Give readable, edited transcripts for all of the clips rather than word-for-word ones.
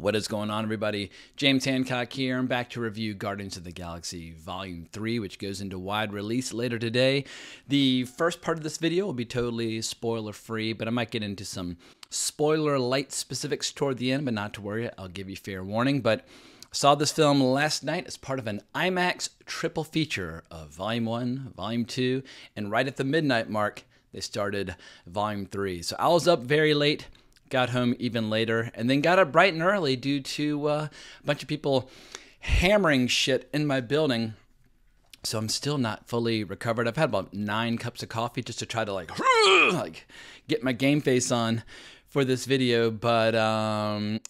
What is going on, everybody? James Hancock here. I'm back to review Guardians of the Galaxy Volume 3, which goes into wide release later today. The first part of this video will be totally spoiler-free, but I might get into some spoiler-light specifics toward the end, but not to worry, I'll give you fair warning. But I saw this film last night as part of an IMAX triple feature of Volume 1, Volume 2, and right at the midnight mark, they started Volume 3. So I was up very late. Got home even later, and then got up bright and early due to a bunch of people hammering shit in my building. So I'm still not fully recovered. I've had about 9 cups of coffee just to try to like get my game face on for this video. But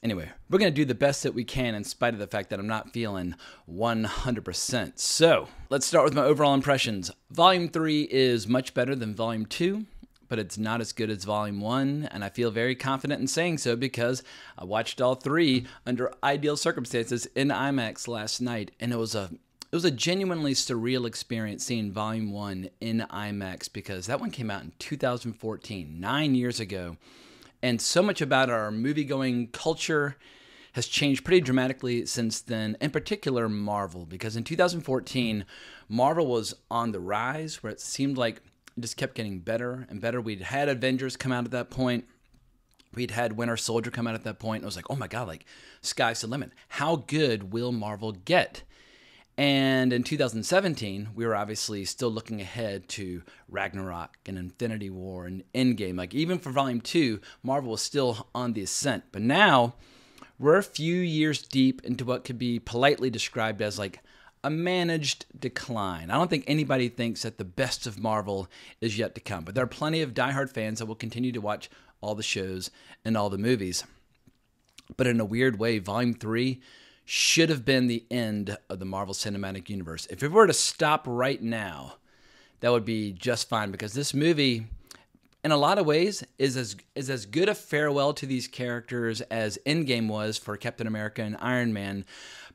anyway, we're going to do the best that we can in spite of the fact that I'm not feeling 100%. So let's start with my overall impressions. Volume 3 is much better than Volume 2. But it's not as good as Volume 1, and I feel very confident in saying so because I watched all 3 under ideal circumstances in IMAX last night, and it was a genuinely surreal experience seeing Volume 1 in IMAX because that one came out in 2014, 9 years ago, and so much about our movie-going culture has changed pretty dramatically since then, in particular Marvel, because in 2014, Marvel was on the rise where it seemed like it just kept getting better and better. We'd had Avengers come out at that point. We'd had Winter Soldier come out at that point. It was like, oh my God, like sky's the limit. How good will Marvel get? And in 2017, we were obviously still looking ahead to Ragnarok and Infinity War and Endgame. Like even for Volume 2, Marvel was still on the ascent. But now we're a few years deep into what could be politely described as like a managed decline. I don't think anybody thinks that the best of Marvel is yet to come, but there are plenty of diehard fans that will continue to watch all the shows and all the movies. But in a weird way, Volume 3 should have been the end of the Marvel Cinematic Universe. If it were to stop right now, that would be just fine because this movie, in a lot of ways, is as good a farewell to these characters as Endgame was for Captain America and Iron Man.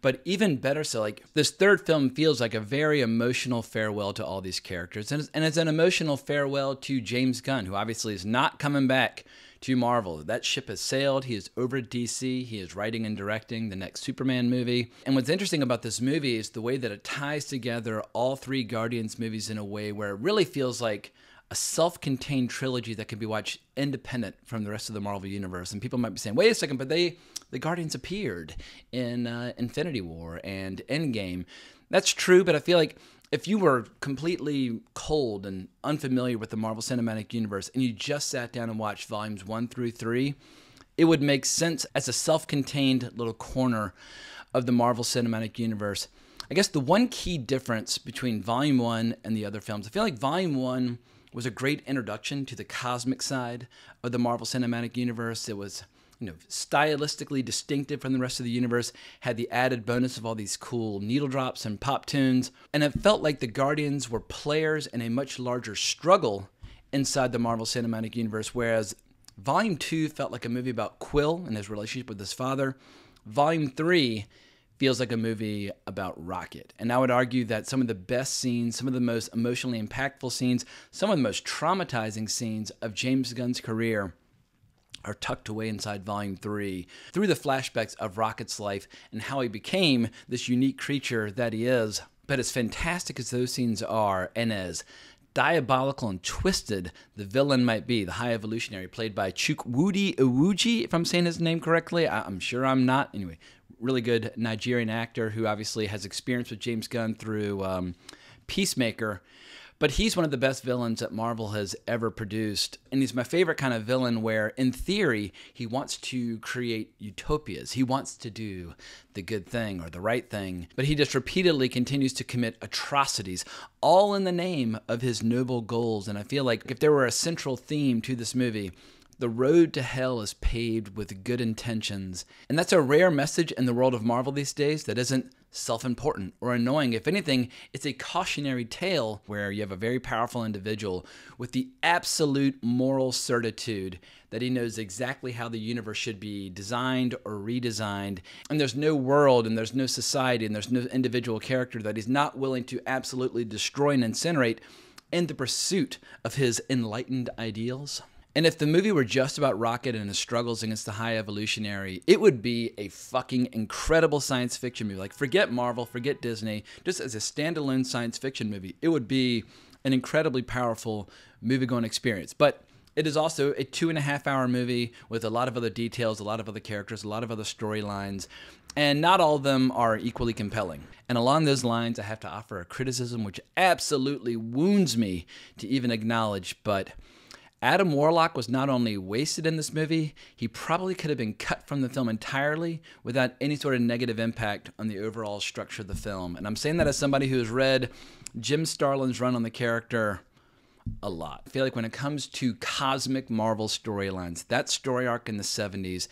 But even better so, like this third film feels like a very emotional farewell to all these characters. And it's an emotional farewell to James Gunn, who obviously is not coming back to Marvel. That ship has sailed. He is over at DC. He is writing and directing the next Superman movie. And what's interesting about this movie is the way that it ties together all 3 Guardians movies in a way where it really feels like a self-contained trilogy that can be watched independent from the rest of the Marvel Universe. And people might be saying, wait a second, but the Guardians appeared in Infinity War and Endgame. That's true, but I feel like if you were completely cold and unfamiliar with the Marvel Cinematic Universe and you just sat down and watched Volumes 1 through 3, it would make sense as a self-contained little corner of the Marvel Cinematic Universe. I guess the one key difference between Volume 1 and the other films, I feel like Volume 1 was a great introduction to the cosmic side of the Marvel Cinematic Universe. It was, stylistically distinctive from the rest of the universe, had the added bonus of all these cool needle drops and pop tunes, and it felt like the Guardians were players in a much larger struggle inside the Marvel Cinematic Universe, whereas Volume 2 felt like a movie about Quill and his relationship with his father. Volume 3 feels like a movie about Rocket. And I would argue that some of the best scenes, some of the most emotionally impactful scenes, some of the most traumatizing scenes of James Gunn's career are tucked away inside Volume 3 through the flashbacks of Rocket's life and how he became this unique creature that he is. But as fantastic as those scenes are, and as diabolical and twisted the villain might be, the High Evolutionary, played by Chukwudi Iwuji, if I'm saying his name correctly, I'm sure I'm not. Anyway, really good Nigerian actor who obviously has experience with James Gunn through Peacemaker. But he's one of the best villains that Marvel has ever produced. And he's my favorite kind of villain where, in theory, he wants to create utopias. He wants to do the good thing or the right thing. But he just repeatedly continues to commit atrocities, all in the name of his noble goals. And I feel like if there were a central theme to this movie, the road to hell is paved with good intentions. And that's a rare message in the world of Marvel these days that isn't self-important or annoying. If anything, it's a cautionary tale where you have a very powerful individual with the absolute moral certitude that he knows exactly how the universe should be designed or redesigned. And there's no world and there's no society and there's no individual character that he's not willing to absolutely destroy and incinerate in the pursuit of his enlightened ideals. And if the movie were just about Rocket and his struggles against the High Evolutionary, it would be a fucking incredible science fiction movie. Like, forget Marvel, forget Disney, just as a standalone science fiction movie, it would be an incredibly powerful movie-going experience. But it is also a 2.5-hour movie with a lot of other details, a lot of other characters, a lot of other storylines, and not all of them are equally compelling. And along those lines, I have to offer a criticism which absolutely wounds me to even acknowledge, but Adam Warlock was not only wasted in this movie, he probably could have been cut from the film entirely without any sort of negative impact on the overall structure of the film. And I'm saying that as somebody who has read Jim Starlin's run on the character a lot. I feel like when it comes to cosmic Marvel storylines, that story arc in the 70s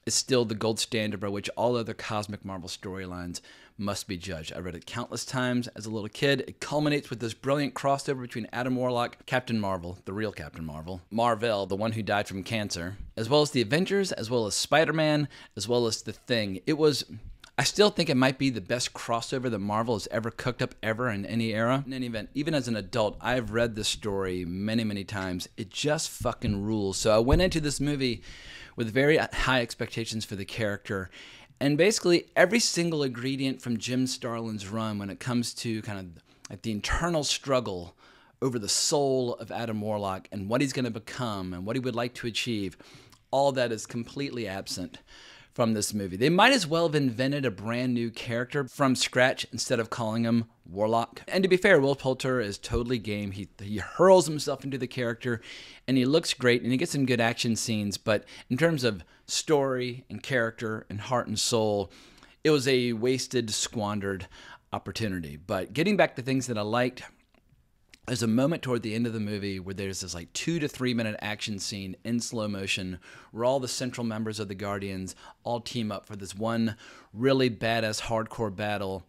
is still the gold standard by which all other cosmic Marvel storylines must be judged. I read it countless times as a little kid. It culminates with this brilliant crossover between Adam Warlock, Captain Marvel, the real Captain Marvel, Marvel, the one who died from cancer, as well as the Avengers, as well as Spider-Man, as well as The Thing. I still think it might be the best crossover that Marvel has ever cooked up ever in any era. In any event, even as an adult, I've read this story many, many times. It just fucking rules. So I went into this movie with very high expectations for the character. And basically, every single ingredient from Jim Starlin's run when it comes to kind of like the internal struggle over the soul of Adam Warlock and what he's going to become and what he would like to achieve, all that is completely absent from this movie. They might as well have invented a brand new character from scratch instead of calling him Warlock. And to be fair, Will Poulter is totally game. He hurls himself into the character and he looks great and he gets some good action scenes, but in terms of story and character and heart and soul, it was a wasted, squandered opportunity. But getting back to things that I liked, there's a moment toward the end of the movie where there's this like 2 to 3 minute action scene in slow motion where all the central members of the Guardians all team up for this one really badass hardcore battle.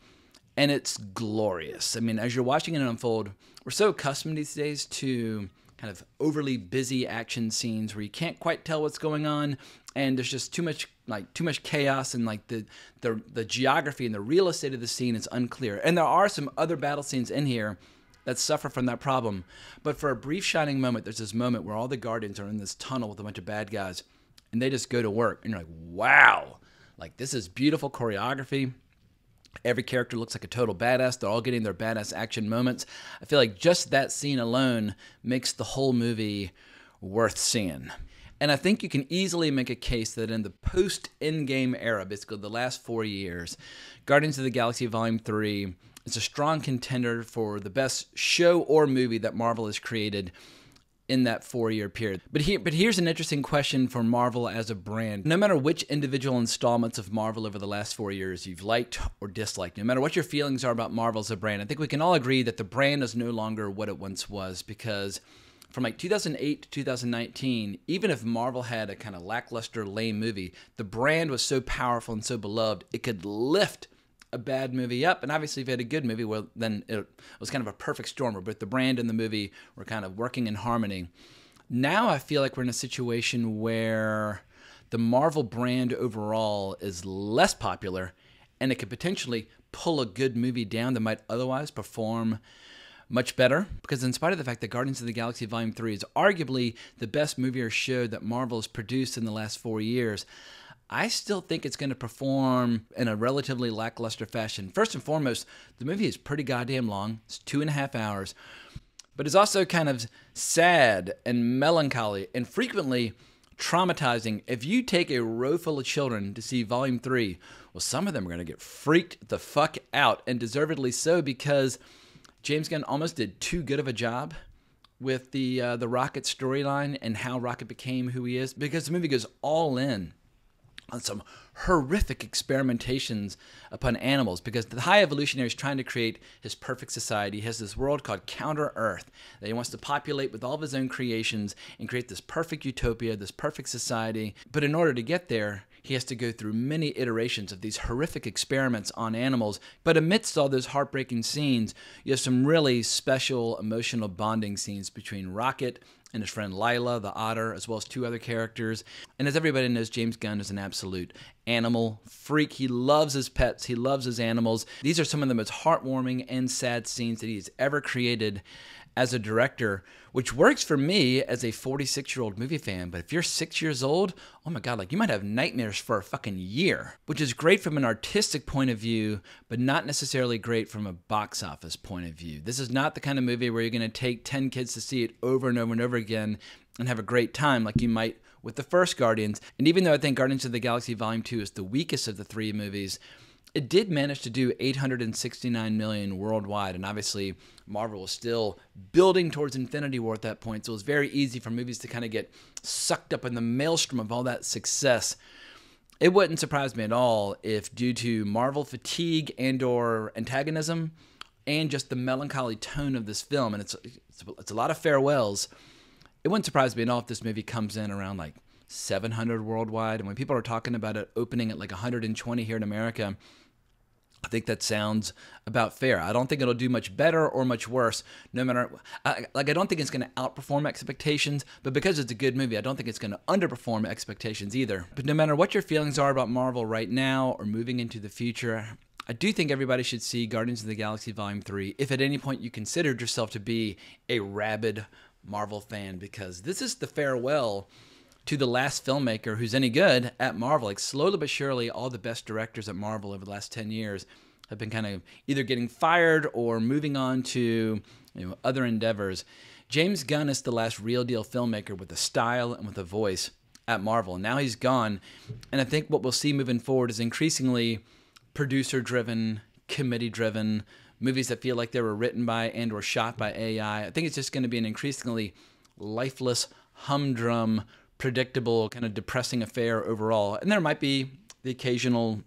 And it's glorious. I mean, as you're watching it unfold, we're so accustomed these days to kind of overly busy action scenes where you can't quite tell what's going on, and there's just too much chaos, and like the geography and the real estate of the scene is unclear. And there are some other battle scenes in here that suffer from that problem. But for a brief shining moment, there's this moment where all the Guardians are in this tunnel with a bunch of bad guys, and they just go to work, and you're like, wow, like this is beautiful choreography. Every character looks like a total badass. They're all getting their badass action moments. I feel like just that scene alone makes the whole movie worth seeing. And I think you can easily make a case that in the post-Endgame era, basically the last 4 years, Guardians of the Galaxy Volume 3 is a strong contender for the best show or movie that Marvel has created in that 4-year period. But here's an interesting question for Marvel as a brand. No matter which individual installments of Marvel over the last 4 years you've liked or disliked, no matter what your feelings are about Marvel as a brand, I think we can all agree that the brand is no longer what it once was, because from like 2008 to 2019, even if Marvel had a kind of lackluster, lame movie, the brand was so powerful and so beloved, it could lift a bad movie up. And obviously if you had a good movie, well, then it was kind of a perfect storm where both the brand and the movie were kind of working in harmony. Now I feel like we're in a situation where the Marvel brand overall is less popular, and it could potentially pull a good movie down that might otherwise perform much better. Because in spite of the fact that Guardians of the Galaxy Volume 3 is arguably the best movie or show that Marvel has produced in the last 4 years, I still think it's going to perform in a relatively lackluster fashion. First and foremost, the movie is pretty goddamn long. It's 2.5 hours. But it's also kind of sad and melancholy and frequently traumatizing. If you take a row full of children to see Volume 3, well, some of them are going to get freaked the fuck out, and deservedly so, because James Gunn almost did too good of a job with the Rocket storyline and how Rocket became who he is, because the movie goes all in on some horrific experimentations upon animals, because the High Evolutionary is trying to create his perfect society. He has this world called Counter Earth that he wants to populate with all of his own creations and create this perfect utopia, this perfect society. But in order to get there, he has to go through many iterations of these horrific experiments on animals. But amidst all those heartbreaking scenes, you have some really special emotional bonding scenes between Rocket and his friend Lila, the otter, as well as 2 other characters. And as everybody knows, James Gunn is an absolute animal freak. He loves his pets. He loves his animals. These are some of the most heartwarming and sad scenes that he's ever created as a director, which works for me as a 46-year-old movie fan. But if you're 6 years old, oh my God, like you might have nightmares for a fucking year, which is great from an artistic point of view, but not necessarily great from a box office point of view. This is not the kind of movie where you're going to take 10 kids to see it over and over and over again and have a great time like you might with the first Guardians. And even though I think Guardians of the Galaxy Volume 2 is the weakest of the three movies, it did manage to do $869 million worldwide, and obviously Marvel was still building towards Infinity War at that point, so it was very easy for movies to kind of get sucked up in the maelstrom of all that success. It wouldn't surprise me at all if, due to Marvel fatigue and or antagonism, and just the melancholy tone of this film, and it's a lot of farewells, it wouldn't surprise me at all if this movie comes in around like 700 worldwide, and when people are talking about it opening at like 120 here in America, I think that sounds about fair. I don't think it'll do much better or much worse. No matter, I don't think it's going to outperform expectations, but because it's a good movie, I don't think it's going to underperform expectations either. But no matter what your feelings are about Marvel right now or moving into the future, I do think everybody should see Guardians of the Galaxy Volume 3 if at any point you considered yourself to be a rabid Marvel fan, because this is the farewell to the last filmmaker who's any good at Marvel. Like slowly but surely, all the best directors at Marvel over the last 10 years have been kind of either getting fired or moving on to other endeavors. James Gunn is the last real deal filmmaker with a style and with a voice at Marvel. And now he's gone. And I think what we'll see moving forward is increasingly producer-driven, committee-driven, movies that feel like they were written by and or shot by AI. I think it's just going to be an increasingly lifeless, humdrum, predictable, kind of depressing affair overall. And there might be the occasional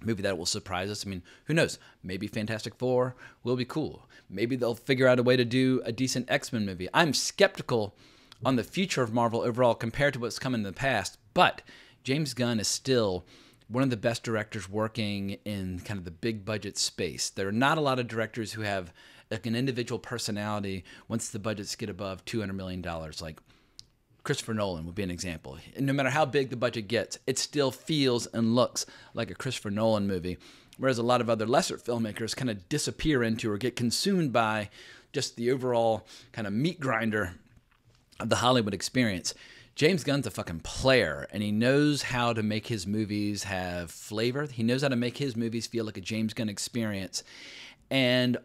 movie that will surprise us. I mean, who knows? Maybe Fantastic Four will be cool. Maybe they'll figure out a way to do a decent X-Men movie. I'm skeptical on the future of Marvel overall compared to what's come in the past, but James Gunn is still one of the best directors working in kind of the big budget space. There are not a lot of directors who have like an individual personality once the budgets get above $200 million. Like Christopher Nolan would be an example. And no matter how big the budget gets, it still feels and looks like a Christopher Nolan movie, whereas a lot of other lesser filmmakers kind of disappear into or get consumed by just the overall kind of meat grinder of the Hollywood experience. James Gunn's a fucking player, and he knows how to make his movies have flavor. He knows how to make his movies feel like a James Gunn experience. And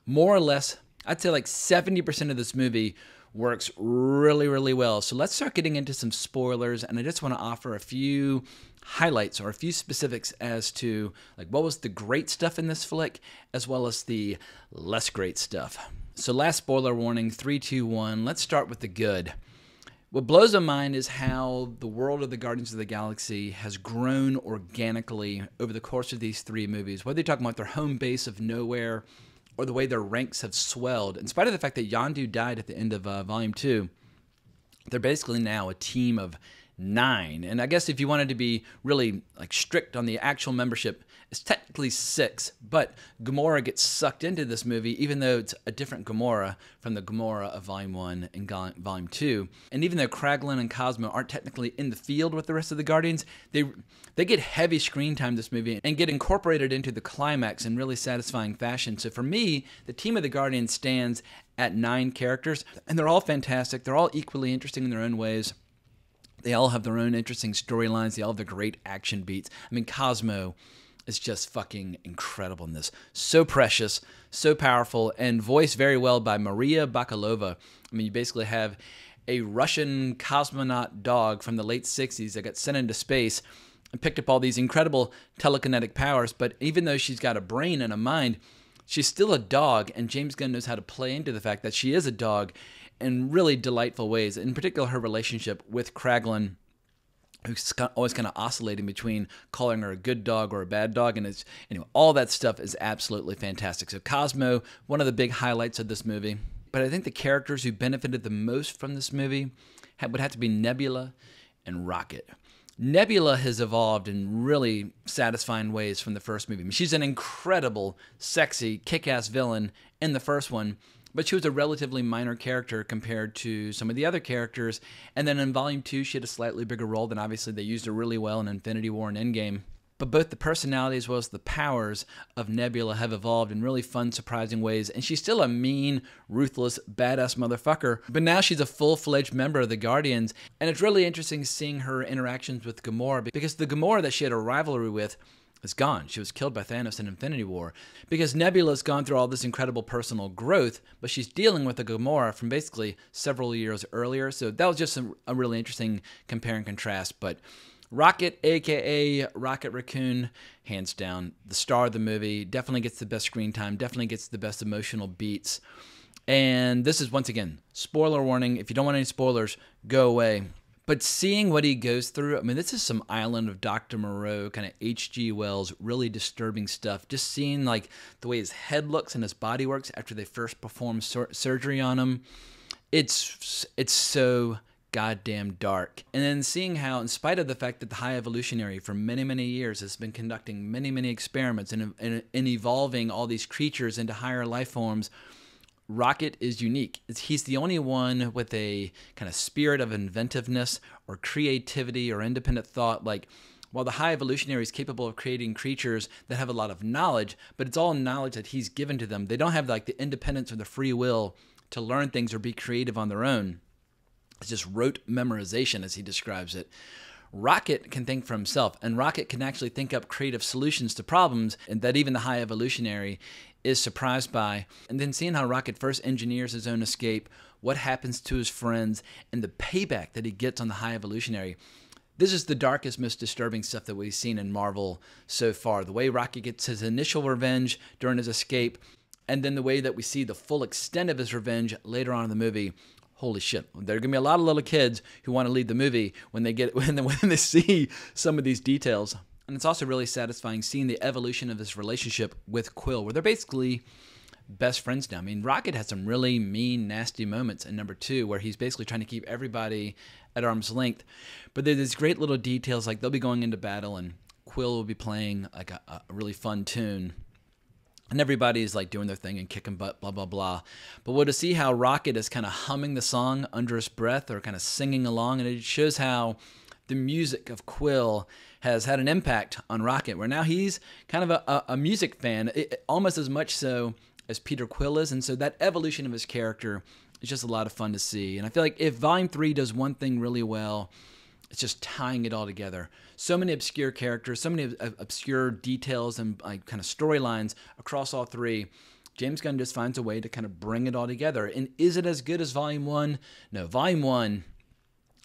more or less, I'd say like 70% of this movie works really, really well. So let's start getting into some spoilers, and I just want to offer a few highlights or a few specifics as to like what was the great stuff in this flick as well as the less great stuff. So last spoiler warning, 3, 2, 1. Let's start with the good. What blows my mind is how the world of the Guardians of the Galaxy has grown organically over the course of these three movies, whether you're talking about their home base of nowhere or the way their ranks have swelled. In spite of the fact that Yondu died at the end of Volume 2, they're basically now a team of 9. And I guess if you wanted to be really like strict on the actual membership, it's technically 6. But Gamora gets sucked into this movie, even though it's a different Gamora from the Gamora of Volume 1 and Volume 2. And even though Kraglin and Cosmo aren't technically in the field with the rest of the Guardians, they get heavy screen time this movie and get incorporated into the climax in really satisfying fashion. So for me, the team of the Guardians stands at 9 characters, and they're all fantastic. They're all equally interesting in their own ways. They all have their own interesting storylines. They all have their great action beats. I mean, Cosmo is just fucking incredible in this. So precious, so powerful, and voiced very well by Maria Bakalova. I mean, you basically have a Russian cosmonaut dog from the late 60s that got sent into space and picked up all these incredible telekinetic powers, but even though she's got a brain and a mind, she's still a dog, and James Gunn knows how to play into the fact that she is a dog in really delightful ways. In particular, her relationship with Kraglin, who's always kind of oscillating between calling her a good dog or a bad dog, and it's all that stuff is absolutely fantastic. So Cosmo, one of the big highlights of this movie. But I think the characters who benefited the most from this movie would have to be Nebula and Rocket. Nebula has evolved in really satisfying ways from the first movie. I mean, she's an incredible, sexy, kick-ass villain in the first one, but she was a relatively minor character compared to some of the other characters. And then in Volume 2, she had a slightly bigger role, than obviously they used her really well in Infinity War and Endgame. But both the personality as well as the powers of Nebula have evolved in really fun, surprising ways. And she's still a mean, ruthless, badass motherfucker. But now she's a full-fledged member of the Guardians. And it's really interesting seeing her interactions with Gamora, because the Gamora that she had a rivalry with is gone. She was killed by Thanos in Infinity War. Because Nebula's gone through all this incredible personal growth, but she's dealing with a Gamora from basically several years earlier. So that was just a really interesting compare and contrast. But Rocket, aka Rocket Raccoon, hands down, the star of the movie, definitely gets the best screen time, definitely gets the best emotional beats. And this is, once again, spoiler warning. If you don't want any spoilers, go away. But seeing what he goes through, I mean, this is some Island of Dr. Moreau, kind of H.G. Wells, really disturbing stuff. Just seeing like the way his head looks and his body works after they first perform surgery on him. It's so goddamn dark. And then seeing how, in spite of the fact that the High Evolutionary for many, many years has been conducting many, many experiments and evolving all these creatures into higher life forms, Rocket is unique. He's the only one with a kind of spirit of inventiveness or creativity or independent thought. Like, while the High Evolutionary is capable of creating creatures that have a lot of knowledge, but it's all knowledge that he's given to them. They don't have like the independence or the free will to learn things or be creative on their own. It's just rote memorization, as he describes it. Rocket can think for himself, and Rocket can actually think up creative solutions to problems, and that even the High Evolutionary is surprised by. And then seeing how Rocket first engineers his own escape, what happens to his friends, and the payback that he gets on the High Evolutionary. This is the darkest, most disturbing stuff that we've seen in Marvel so far. The way Rocket gets his initial revenge during his escape, and then the way that we see the full extent of his revenge later on in the movie. Holy shit. There are going to be a lot of little kids who want to lead the movie when they see some of these details. And it's also really satisfying seeing the evolution of his relationship with Quill, where they're basically best friends now. I mean, Rocket has some really mean, nasty moments in number 2, where he's basically trying to keep everybody at arm's length. But there's these great little details, like they'll be going into battle and Quill will be playing like a really fun tune. And everybody's like doing their thing and kicking butt, blah, blah, blah. But we'll to see how Rocket is kind of humming the song under his breath or kind of singing along. And it shows how the music of Quill has had an impact on Rocket, where now he's kind of a music fan, almost as much so as Peter Quill is. And so that evolution of his character is just a lot of fun to see. And I feel like if Volume 3 does one thing really well, it's just tying it all together. So many obscure characters, so many obscure details and like kind of storylines across all 3. James Gunn just finds a way to kind of bring it all together. And is it as good as Volume 1? No, Volume 1,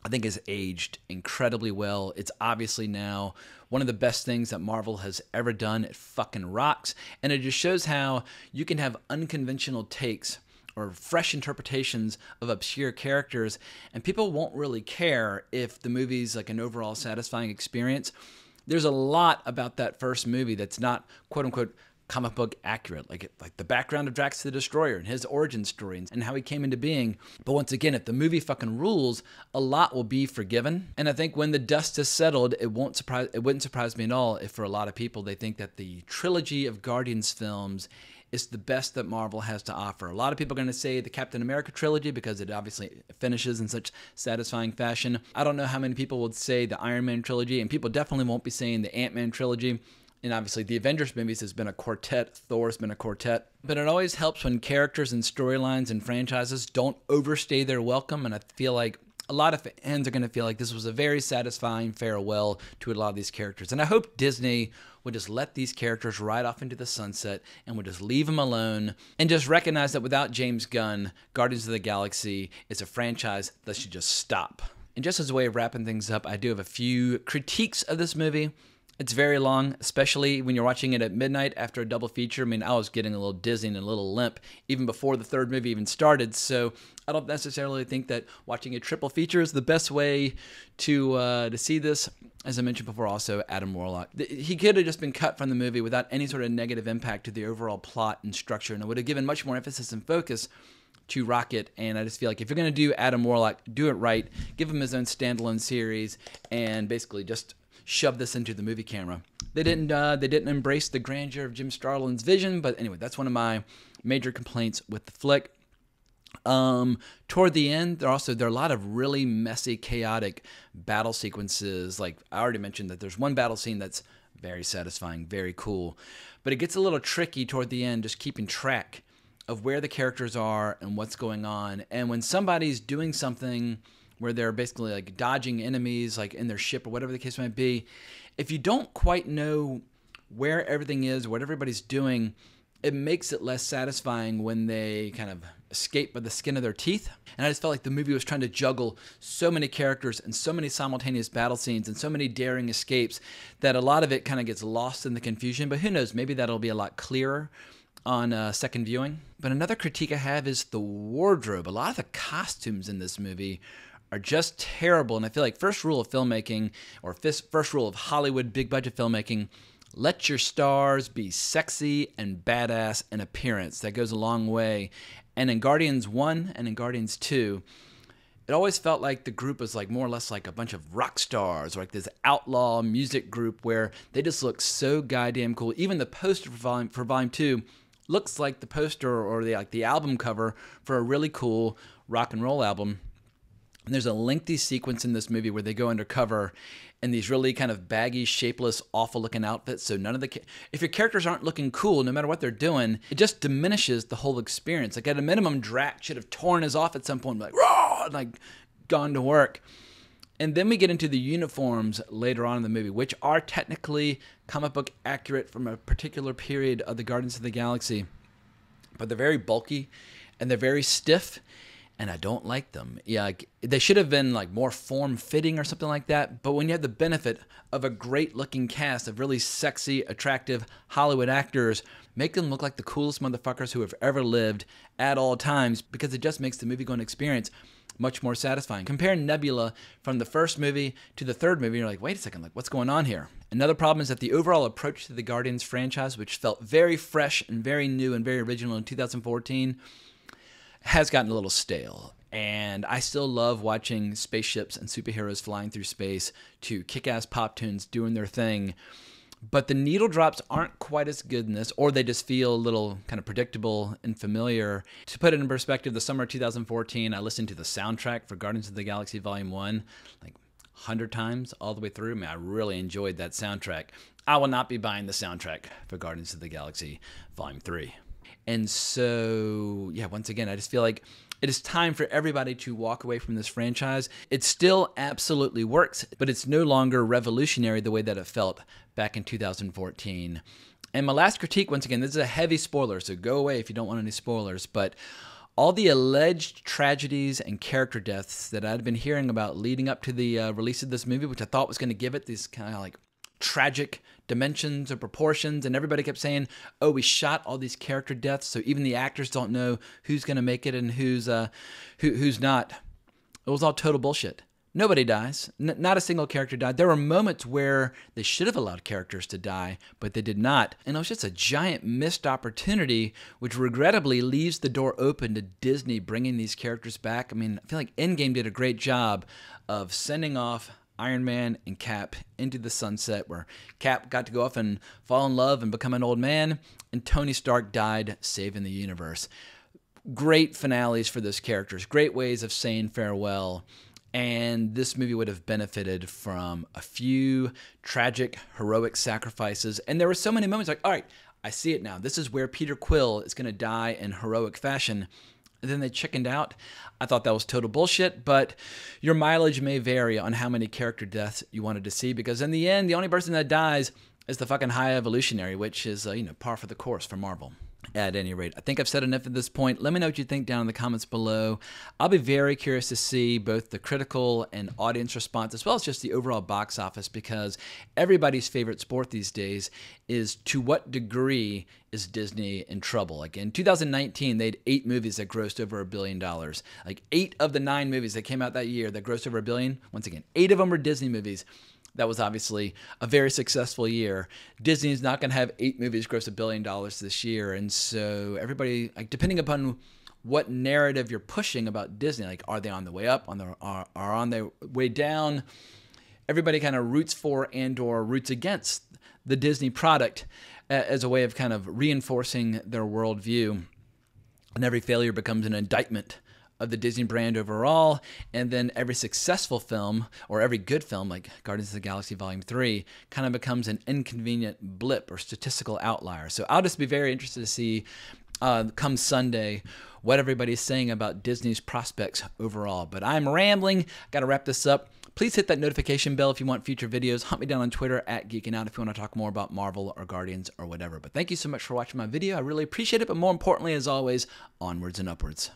I think, has aged incredibly well. It's obviously now one of the best things that Marvel has ever done. It fucking rocks. And it just shows how you can have unconventional takes or fresh interpretations of obscure characters, and people won't really care if the movie's like an overall satisfying experience. There's a lot about that first movie that's not quote-unquote comic book accurate, like the background of Drax the Destroyer and his origin story and how he came into being. But once again, if the movie fucking rules, a lot will be forgiven. And I think when the dust has settled, it wouldn't surprise me at all if for a lot of people they think that the trilogy of Guardians films is the best that Marvel has to offer. A lot of people are going to say the Captain America trilogy because it obviously finishes in such satisfying fashion. I don't know how many people would say the Iron Man trilogy, and people definitely won't be saying the Ant-Man trilogy. And obviously the Avengers movies has been a quartet, Thor's been a quartet. But it always helps when characters and storylines and franchises don't overstay their welcome, and I feel like a lot of fans are going to feel like this was a very satisfying farewell to a lot of these characters. And I hope Disney would just let these characters ride off into the sunset and would just leave them alone and just recognize that without James Gunn, Guardians of the Galaxy is a franchise that should just stop. And just as a way of wrapping things up, I do have a few critiques of this movie. It's very long, especially when you're watching it at midnight after a double feature. I mean, I was getting a little dizzy and a little limp even before the third movie even started, so I don't necessarily think that watching a triple feature is the best way to see this. As I mentioned before, also, Adam Warlock. He could have just been cut from the movie without any sort of negative impact to the overall plot and structure, and it would have given much more emphasis and focus to Rocket. And I just feel like if you're going to do Adam Warlock, do it right. Give him his own standalone series and basically just shove this into the movie camera. They didn't embrace the grandeur of Jim Starlin's vision, but anyway, that's one of my major complaints with the flick. Toward the end, there are a lot of really messy, chaotic battle sequences. Like I already mentioned that there's one battle scene that's Very satisfying, very cool. But it gets a little tricky toward the end, just keeping track of where the characters are and what's going on. And when somebody's doing something where they're basically like dodging enemies, like in their ship or whatever the case might be, if you don't quite know where everything is, what everybody's doing, it makes it less satisfying when they kind of escape by the skin of their teeth. And I just felt like the movie was trying to juggle so many characters and so many simultaneous battle scenes and so many daring escapes that a lot of it kind of gets lost in the confusion. But who knows, maybe that'll be a lot clearer on second viewing. But another critique I have is the wardrobe. A lot of the costumes in this movie are just terrible. And I feel like first rule of filmmaking, or first rule of Hollywood big budget filmmaking, let your stars be sexy and badass in appearance. That goes a long way. And in Guardians 1 and in Guardians 2, it always felt like the group was like more or less like a bunch of rock stars, or like this outlaw music group where they just look so goddamn cool. Even the poster for Volume 2 looks like the poster or the album cover for a really cool rock and roll album. And there's a lengthy sequence in this movie where they go undercover in these really kind of baggy, shapeless, awful-looking outfits. So if your characters aren't looking cool, no matter what they're doing, it just diminishes the whole experience. Like at a minimum, Drax should have torn his off at some point, like raw, and like gone to work. And then we get into the uniforms later on in the movie, which are technically comic book accurate from a particular period of the Guardians of the Galaxy, but they're very bulky and they're very stiff. And I don't like them. Yeah, like, they should have been like more form-fitting or something like that. But when you have the benefit of a great-looking cast of really sexy, attractive Hollywood actors, make them look like the coolest motherfuckers who have ever lived at all times, because it just makes the movie-going experience much more satisfying. Compare Nebula from the first movie to the third movie, you're like, wait a second, like what's going on here? Another problem is that the overall approach to the Guardians franchise, which felt very fresh and very new and very original in 2014, has gotten a little stale. And I still love watching spaceships and superheroes flying through space to kick-ass pop tunes doing their thing. But the needle drops aren't quite as good in this, or they just feel a little kind of predictable and familiar. To put it in perspective, the summer of 2014, I listened to the soundtrack for Guardians of the Galaxy Volume 1 like 100 times all the way through. I mean, I really enjoyed that soundtrack. I will not be buying the soundtrack for Guardians of the Galaxy Volume 3. And so, yeah, once again, I just feel like it is time for everybody to walk away from this franchise. It still absolutely works, but it's no longer revolutionary the way that it felt back in 2014. And my last critique, once again, this is a heavy spoiler, so go away if you don't want any spoilers, but all the alleged tragedies and character deaths that I'd been hearing about leading up to the release of this movie, which I thought was going to give it these kind of like tragic dimensions or proportions, and everybody kept saying, oh, we shot all these character deaths, so even the actors don't know who's going to make it and who's not. It was all total bullshit. Nobody dies. Not a single character died. There were moments where they should have allowed characters to die, but they did not. And it was just a giant missed opportunity, which regrettably leaves the door open to Disney bringing these characters back. I mean, I feel like Endgame did a great job of sending off Iron Man and Cap into the sunset, where Cap got to go off and fall in love and become an old man, and Tony Stark died saving the universe. Great finales for those characters, great ways of saying farewell, and this movie would have benefited from a few tragic, heroic sacrifices. And there were so many moments like, all right, I see it now. This is where Peter Quill is going to die in heroic fashion. And then they chickened out. I thought that was total bullshit, but your mileage may vary on how many character deaths you wanted to see, because in the end, the only person that dies is the fucking High Evolutionary, which is, par for the course for Marvel. At any rate, I think I've said enough at this point. Let me know what you think down in the comments below. I'll be very curious to see both the critical and audience response, as well as just the overall box office, because everybody's favorite sport these days is, to what degree is Disney in trouble? Like in 2019, they had 8 movies that grossed over $1 billion. Like 8 of the 9 movies that came out that year that grossed over $1 billion, once again, 8 of them were Disney movies. That was obviously a very successful year. Disney's not going to have 8 movies gross $1 billion this year. And so everybody, like, depending upon what narrative you're pushing about Disney, like, are they on the way up, are on their way down? Everybody kind of roots for and or roots against the Disney product as a way of kind of reinforcing their worldview. And every failure becomes an indictment of the Disney brand overall, and then every successful film or every good film like Guardians of the Galaxy Volume 3 kind of becomes an inconvenient blip or statistical outlier. So I'll just be very interested to see come Sunday what everybody's saying about Disney's prospects overall. But I'm rambling. Got to wrap this up. Please hit that notification bell if you want future videos. Hunt me down on Twitter at Geeking Out if you want to talk more about Marvel or Guardians or whatever. But thank you so much for watching my video. I really appreciate it. But more importantly, as always, onwards and upwards.